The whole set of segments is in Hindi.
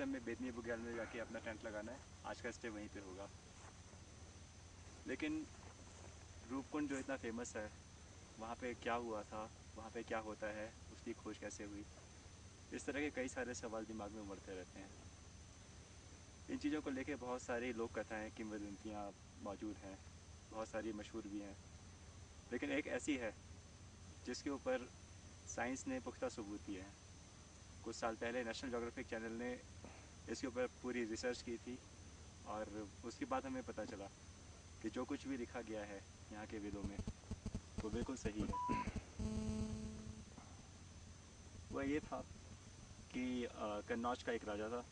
से हमें बेतनी बुग्याल में जाके अपना टेंट लगाना है। आज का स्टे वहीं पे होगा। लेकिन रूपकुंड जो इतना फेमस है, वहाँ पे क्या हुआ था, वहाँ पे क्या होता है, उसकी खोज कैसे हुई, इस तरह के कई सारे सवाल दिमाग में उमड़ते रहते हैं। इन चीज़ों को लेके बहुत सारी लोक कथाएँ, किंवदंतियाँ मौजूद हैं, बहुत सारी मशहूर भी हैं। लेकिन एक ऐसी है जिसके ऊपर साइंस ने पुख्ता सबूत दिए हैं। कुछ साल पहले नेशनल ज्योग्राफिक चैनल ने इसके ऊपर पूरी रिसर्च की थी और उसके बाद हमें पता चला कि जो कुछ भी लिखा गया है यहाँ के वेदों में वो बिल्कुल सही है। वह ये था कि कन्नौज का एक राजा था।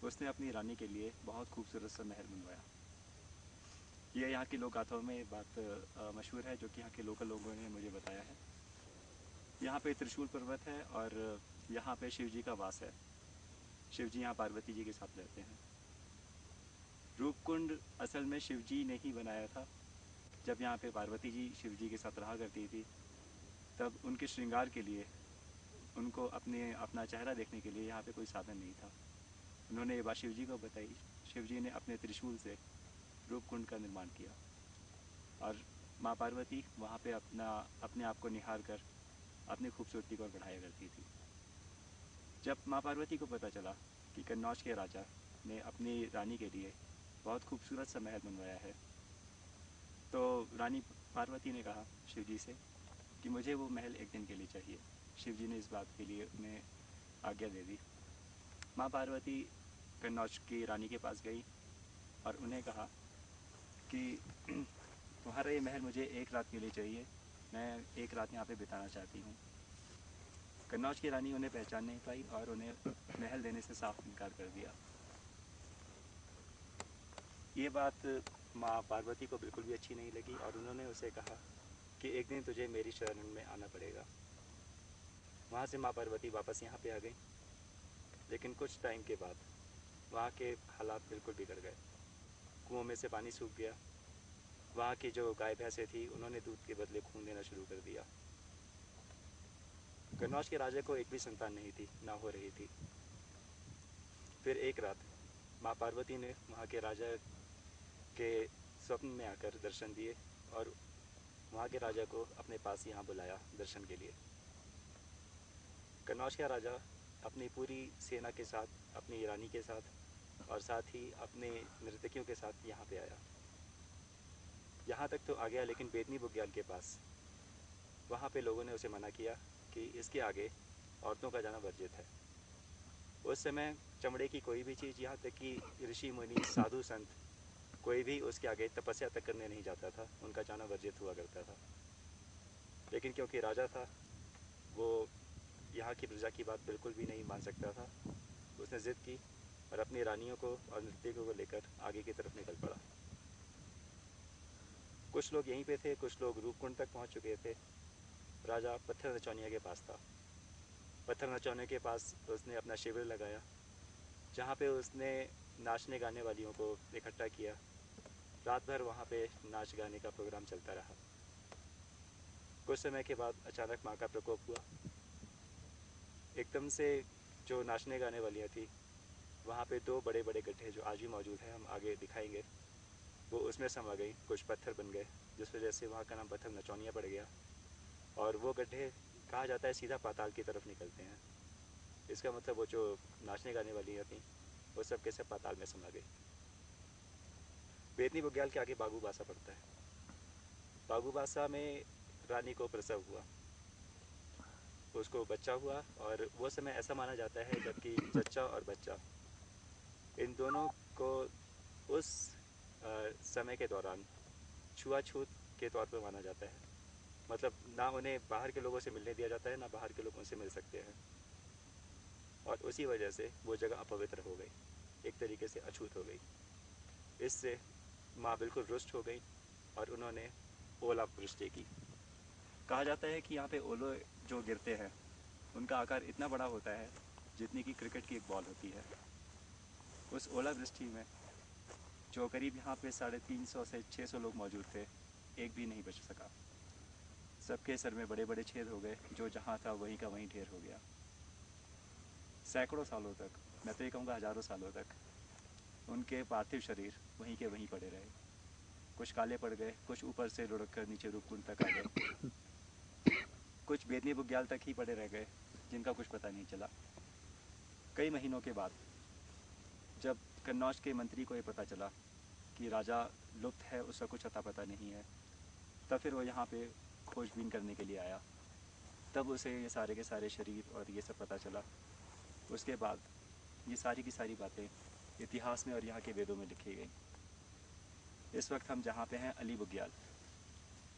उसने अपनी रानी के लिए बहुत खूबसूरत सा महल बनवाया। ये यहाँ की लोक गाथाओं में बात मशहूर है, जो कि यहाँ के लोकल लोगों ने मुझे बताया है। यहाँ पे त्रिशूल पर्वत है और यहाँ पे शिव जी का वास है। शिव जी यहाँ पार्वती जी के साथ रहते हैं। रूपकुंड असल में शिव जी ने ही बनाया था। जब यहाँ पे पार्वती जी शिव जी के साथ रहा करती थी, तब उनके श्रृंगार के लिए, उनको अपना चेहरा देखने के लिए यहाँ पे कोई साधन नहीं था। उन्होंने ये बात शिव जी को बताई। शिव जी ने अपने त्रिशूल से रूपकुंड का निर्माण किया और माँ पार्वती वहाँ पे अपने आप को निहार कर अपनी खूबसूरती को बढ़ाया करती थी। जब माँ पार्वती को पता चला कि कन्नौज के राजा ने अपनी रानी के लिए बहुत खूबसूरत सा महल बनवाया है, तो रानी पार्वती ने कहा शिव जी से कि मुझे वो महल एक दिन के लिए चाहिए। शिव जी ने इस बात के लिए उन्हें आज्ञा दे दी। माँ पार्वती कन्नौज की रानी के पास गई और उन्हें कहा कि तुम्हारा ये महल मुझे एक रात के लिए चाहिए, मैं एक रात यहाँ पे बिताना चाहती हूँ। कन्नौज की रानी उन्हें पहचान नहीं पाई और उन्हें महल देने से साफ इनकार कर दिया। ये बात माँ पार्वती को बिल्कुल भी अच्छी नहीं लगी और उन्होंने उसे कहा कि एक दिन तुझे मेरी शरण में आना पड़ेगा। वहाँ से माँ पार्वती वापस यहाँ पे आ गई। लेकिन कुछ टाइम के बाद वहाँ के हालात बिल्कुल बिगड़ गए। कुओं में से पानी सूख गया। वहाँ की जो गाय भैंसें थी, उन्होंने दूध के बदले खून देना शुरू कर दिया। कन्नौज के राजा को एक भी संतान नहीं थी, ना हो रही थी। फिर एक रात माँ पार्वती ने वहाँ के राजा के स्वप्न में आकर दर्शन दिए और वहाँ के राजा को अपने पास यहाँ बुलाया दर्शन के लिए। कन्नौज का राजा अपनी पूरी सेना के साथ, अपनी रानी के साथ और साथ ही अपने नर्तकियों के साथ यहाँ पे आया। यहाँ तक तो आ गया, लेकिन बेतनी बुग्याल के पास, वहाँ पे लोगों ने उसे मना किया कि इसके आगे औरतों का जाना वर्जित है। उस समय चमड़े की कोई भी चीज़, यहाँ तक कि ऋषि मुनि साधु संत, कोई भी उसके आगे तपस्या तक करने नहीं जाता था, उनका जाना वर्जित हुआ करता था। लेकिन क्योंकि राजा था, वो यहाँ की प्रजा की बात बिल्कुल भी नहीं मान सकता था। उसने ज़िद की और अपनी रानियों को और नर्तकियों को लेकर आगे की तरफ निकल पड़ा। कुछ लोग यहीं पे थे, कुछ लोग रूपकुंड तक पहुँच चुके थे। राजा पत्थर नचौनिया के पास था। पत्थर नचौनिया के पास उसने अपना शिविर लगाया, जहाँ पे उसने नाचने गाने वालियों को इकट्ठा किया। रात भर वहाँ पे नाच गाने का प्रोग्राम चलता रहा। कुछ समय के बाद अचानक माँ का प्रकोप हुआ। एकदम से जो नाचने गाने वालियाँ थी, वहाँ पे दो बड़े बड़े गड्ढे जो आज भी मौजूद हैं, हम आगे दिखाएंगे, वो उसमें समा गई। कुछ पत्थर बन गए, जिस वजह से वहाँ का नाम पत्थर नचौनिया पड़ गया। और वो गड्ढे, कहा जाता है, सीधा पाताल की तरफ निकलते हैं। इसका मतलब वो जो नाचने गाने वालियाँ थी, वो सब के सब पाताल में समा गई। बेतनी बुग्याल के आगे बागूबासा पड़ता है। बागूबासा में रानी को प्रसव हुआ, उसको बच्चा हुआ। और वो समय ऐसा माना जाता है जबकि जच्चा और बच्चा, इन दोनों को उस समय के दौरान छुआछूत के तौर पर माना जाता है। मतलब ना उन्हें बाहर के लोगों से मिलने दिया जाता है, ना बाहर के लोग उनसे मिल सकते हैं। और उसी वजह से वो जगह अपवित्र हो गई, एक तरीके से अछूत हो गई। इससे माँ बिल्कुल रुष्ट हो गई और उन्होंने ओलावृष्टि की। कहा जाता है कि यहाँ पे ओले जो गिरते हैं, उनका आकार इतना बड़ा होता है जितनी कि क्रिकेट की एक बॉल होती है। उस ओलावृष्टि में जो करीब यहाँ पे 350 से 600 लोग मौजूद थे, एक भी नहीं बच सका। सबके सर में बड़े बड़े छेद हो गए, जो जहाँ था वहीं का वहीं ढेर हो गया। सैकड़ों सालों तक मैं तो ये कहूँगा हज़ारों सालों तक उनके पार्थिव शरीर वहीं के वहीं पड़े रहे। कुछ काले पड़ गए, कुछ ऊपर से लुढ़क कर नीचे रूपकुंड तक आ गए, कुछ बेदनी बुग्याल तक ही पड़े रह गए जिनका कुछ पता नहीं चला। कई महीनों के बाद जब कन्नौज के मंत्री को ये पता चला कि राजा लुप्त है, उसका कुछ अता पता नहीं है, तब फिर वो यहाँ पे खोजबीन करने के लिए आया। तब उसे ये सारे के सारे शरीर और ये सब पता चला। उसके बाद ये सारी की सारी बातें इतिहास में और यहाँ के वेदों में लिखी गई। इस वक्त हम जहाँ पे हैं अली बुग्याल,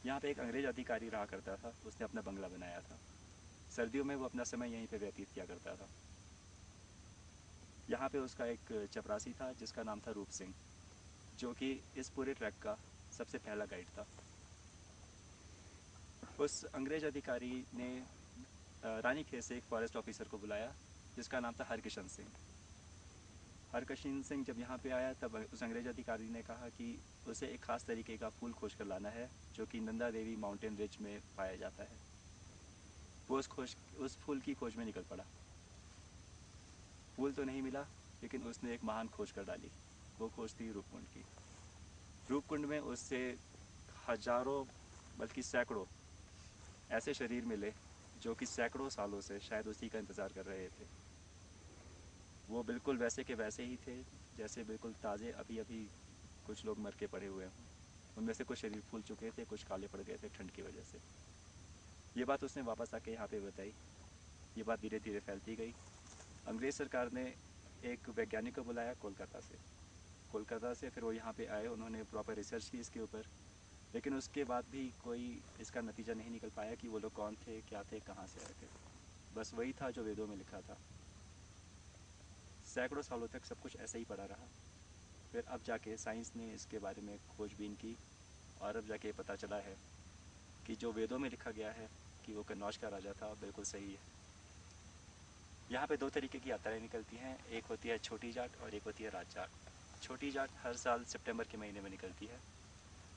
यहाँ पे एक अंग्रेज़ अधिकारी रहा करता था। उसने अपना बंगला बनाया था। सर्दियों में वो अपना समय यहीं पे व्यतीत किया करता था। यहाँ पे उसका एक चपरासी था जिसका नाम था रूप सिंह, जो कि इस पूरे ट्रैक का सबसे पहला गाइड था। उस अंग्रेज अधिकारी ने रानीखेत से एक फॉरेस्ट ऑफिसर को बुलाया जिसका नाम था हरकिशन सिंह। हरकिशन सिंह जब यहाँ पे आया तब उस अंग्रेज अधिकारी ने कहा कि उसे एक ख़ास तरीके का फूल खोज कर लाना है जो कि नंदा देवी माउंटेन रिज में पाया जाता है। वो उस फूल की खोज में निकल पड़ा। फूल तो नहीं मिला, लेकिन उसने एक महान खोज कर डाली। वो खोज थी रूपकुंड की। रूपकुंड में उससे हजारों बल्कि सैकड़ों ऐसे शरीर मिले जो कि सैकड़ों सालों से शायद उसी का इंतज़ार कर रहे थे। वो बिल्कुल वैसे के वैसे ही थे जैसे बिल्कुल ताज़े अभी अभी कुछ लोग मर के पड़े हुए हों। उनमें से कुछ शरीर फूल चुके थे, कुछ काले पड़ गए थे ठंड की वजह से। ये बात उसने वापस आके यहाँ पे बताई। ये बात धीरे धीरे फैलती गई। अंग्रेज़ सरकार ने एक वैज्ञानिक को बुलाया कोलकाता से फिर वो यहाँ पे आए। उन्होंने प्रॉपर रिसर्च की इसके ऊपर, लेकिन उसके बाद भी कोई इसका नतीजा नहीं निकल पाया कि वो लोग कौन थे, क्या थे, कहाँ से आए थे। बस वही था जो वेदों में लिखा था। सैकड़ों सालों तक सब कुछ ऐसे ही पड़ा रहा। फिर अब जाके साइंस ने इसके बारे में खोजबीन की और अब जाके पता चला है कि जो वेदों में लिखा गया है कि वो कन्नौज का राजा था, बिल्कुल सही है। यहाँ पे दो तरीके की यात्राएं निकलती हैं। एक होती है छोटी जाट और एक होती है राज जाट। छोटी जाट हर साल सितंबर के महीने में निकलती है,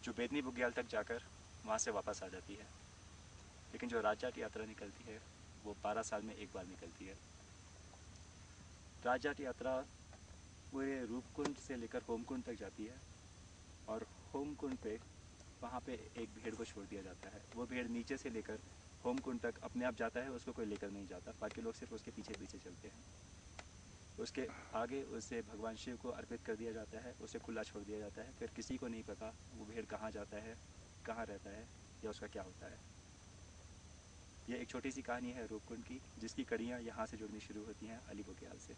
जो बेदनी बुग्याल तक जाकर वहाँ से वापस आ जाती है। लेकिन जो राज जाट यात्रा निकलती है वो 12 साल में एक बार निकलती है। राज जाट यात्रा पूरे रूपकुंड से लेकर होमकुंड तक जाती है और होमकुंड पे वहाँ पे एक भेड़ को छोड़ दिया जाता है। वो भेड़ नीचे से लेकर होमकुंड तक अपने आप जाता है, उसको कोई लेकर नहीं जाता। बाकी लोग सिर्फ उसके पीछे पीछे चलते हैं। उसके आगे उसे भगवान शिव को अर्पित कर दिया जाता है, उसे खुला छोड़ दिया जाता है। फिर किसी को नहीं पता वो भेड़ कहाँ जाता है, कहाँ रहता है या उसका क्या होता है। यह एक छोटी सी कहानी है रूपकुंड की, जिसकी कड़ियाँ यहाँ से जुड़नी शुरू होती हैं अली बुग्याल से।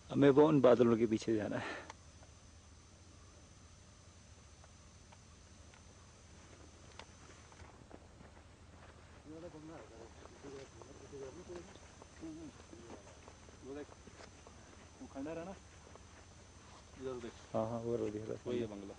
हमें वो उन बादलों के पीछे जाना है। वो देख, वो खंडर है ना, इधर देख। हाँ हाँ, वो दिख रहा है, वही है बंगला।